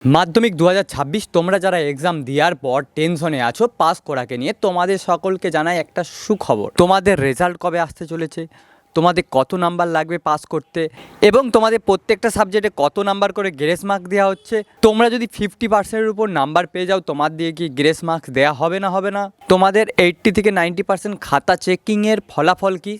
মাধ্যমিক 2026 তোমরা যারা এক্সাম দেওয়ার পর টেনশনে আছো পাস করাকে নিয়ে, তোমাদের সকলকে জানাই একটা সুখবর। তোমাদের রেজাল্ট কবে আসতে চলেছে, তোমাদের কত নাম্বার লাগবে পাস করতে, এবং তোমাদের প্রত্যেকটা সাবজেক্টে কত নাম্বার করে গ্রেস মার্ক দেওয়া হচ্ছে। তোমরা যদি 50%-এর উপর নাম্বার পেয়ে যাও, তোমার দিয়ে কি গ্রেস মার্কস দেওয়া হবে না? তোমাদের 80 থেকে 90% খাতা চেকিংয়ের ফলাফল কি?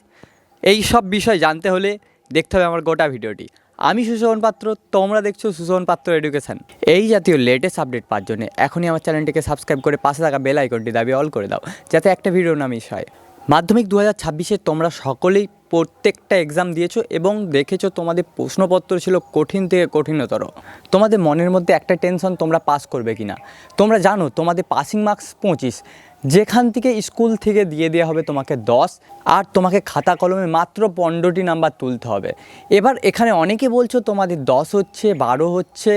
এই সব বিষয় জানতে হলে দেখতে হবে আমার গোটা ভিডিওটি। আমি সুশোভন পাত্র, তোমরা দেখছো সুশোভন পাত্র এডুকেশন। এই জাতীয় লেটেস্ট আপডেট পাওয়ার জন্য এখনই আমার চ্যানেলটিকে সাবস্ক্রাইব করে পাশে থাকা বেল আইকনটি দাবি অল করে দাও, যাতে একটা ভিডিও না মিস হয়। মাধ্যমিক 2026-এ তোমরা সকলেই প্রত্যেকটা এক্সাম দিয়েছো এবং দেখেছো তোমাদের প্রশ্নপত্র ছিল কঠিন থেকে কঠিনতর। তোমাদের মনের মধ্যে একটা টেনশন, তোমরা পাস করবে কি না। তোমরা জানো তোমাদের পাসিং মার্কস 25, যেখান থেকে স্কুল থেকে দিয়ে দেওয়া হবে তোমাকে 10, আর তোমাকে খাতা কলমে মাত্র 15টি নাম্বার তুলতে হবে। এবার এখানে অনেকে বলছো তোমাদের 10 হচ্ছে, 12 হচ্ছে,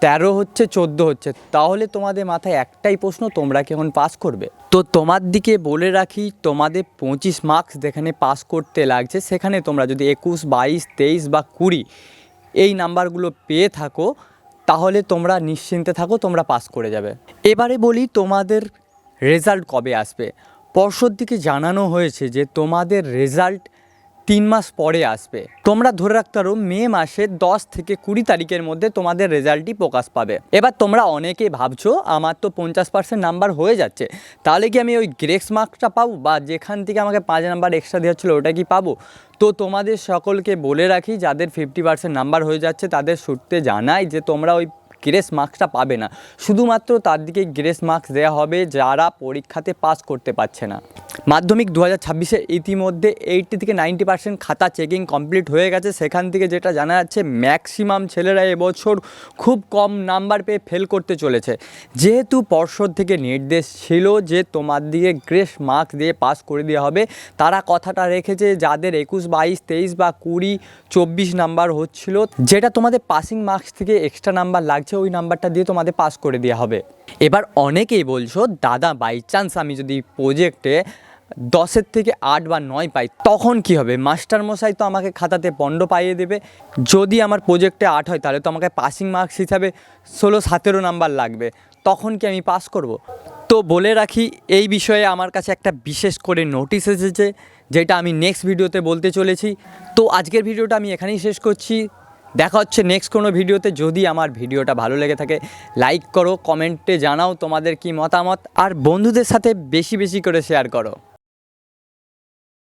13 হচ্ছে, 14 হচ্ছে, তাহলে তোমাদের মাথায় একটাই প্রশ্ন, তোমরা কেমন পাস করবে? তো তোমার দিকে বলে রাখি, তোমাদের 25 মার্কস যেখানে পাস করতে লাগছে, সেখানে তোমরা যদি 21, 22, 23 বা 20 এই নাম্বারগুলো পেয়ে থাকো, তাহলে তোমরা নিশ্চিন্তে থাকো, তোমরা পাস করে যাবে। এবারে বলি তোমাদের রেজাল্ট কবে আসবে। পর্ষদ থেকে জানানো হয়েছে যে তোমাদের রেজাল্ট 3 মাস পরে আসবে। তোমরা ধরে রাখতে পারো মে মাসের 10 থেকে 20 তারিখের মধ্যে তোমাদের রেজাল্টই প্রকাশ পাবে। এবার তোমরা অনেকে ভাবছো আমার তো 50% নাম্বার হয়ে যাচ্ছে, তাহলে কি আমি ওই গ্রেস মার্কসটা পাবো, বা যেখান থেকে আমাকে 5 নাম্বার এক্সট্রা দেওয়া ছিল ওটা কি পাবো? তো তোমাদের সকলকে বলে রাখি, যাদের 50% নাম্বার হয়ে যাচ্ছে তাদের সূত্রে জানাই যে তোমরা ওই গ্রেস মার্কসটা পাবে না। শুধুমাত্র তার দিকে গ্রেস মার্কস দেওয়া হবে যারা পরীক্ষাতে পাস করতে পারছে না। মাধ্যমিক 2026-এ ইতিমধ্যে 80 থেকে 90% খাতা চেকিং কমপ্লিট হয়ে গেছে। সেখান থেকে যেটা জানা যাচ্ছে, ম্যাক্সিমাম ছেলেরা এবছর খুব কম নাম্বার পেয়ে ফেল করতে চলেছে। যেহেতু পর্ষদ থেকে নির্দেশ ছিল যে তোমার দিকে গ্রেস মার্কস দিয়ে পাস করে দেওয়া হবে, তারা কথাটা রেখেছে। যাদের 21, 22, 23 বা 20, 24 নাম্বার হচ্ছিল, যেটা তোমাদের পাসিং মার্কস থেকে এক্সট্রা নাম্বার লাগছে, ওই নাম্বারটা দিয়ে তোমাদের পাস করে দেওয়া হবে। এবার অনেকেই বলছো দাদা বাই চান্স আমি যদি প্রজেক্টে 10-এর থেকে 8 বা 9 পাই, তখন কি হবে? মাস্টারমশাই তো আমাকে খাতাতে 15 পাইয়ে দেবে। যদি আমার প্রজেক্টে 8 হয়, তাহলে তো আমাকে পাসিং মার্কস হিসাবে 16-17 নাম্বার লাগবে। তখন কি আমি পাস করব? তো বলে রাখি, এই বিষয়ে আমার কাছে একটা বিশেষ করে নোটিশ এসেছে, যেটা আমি নেক্সট ভিডিওতে বলতে চলেছি। তো আজকের ভিডিওটা আমি এখানেই শেষ করছি। দেখা হচ্ছে নেক্সট কোনো ভিডিওতে। যদি আমার ভিডিওটা ভালো লেগে থাকে, লাইক করো, কমেন্টে জানাও তোমাদের কি মতামত, আর বন্ধুদের সাথে বেশি বেশি করে শেয়ার করো।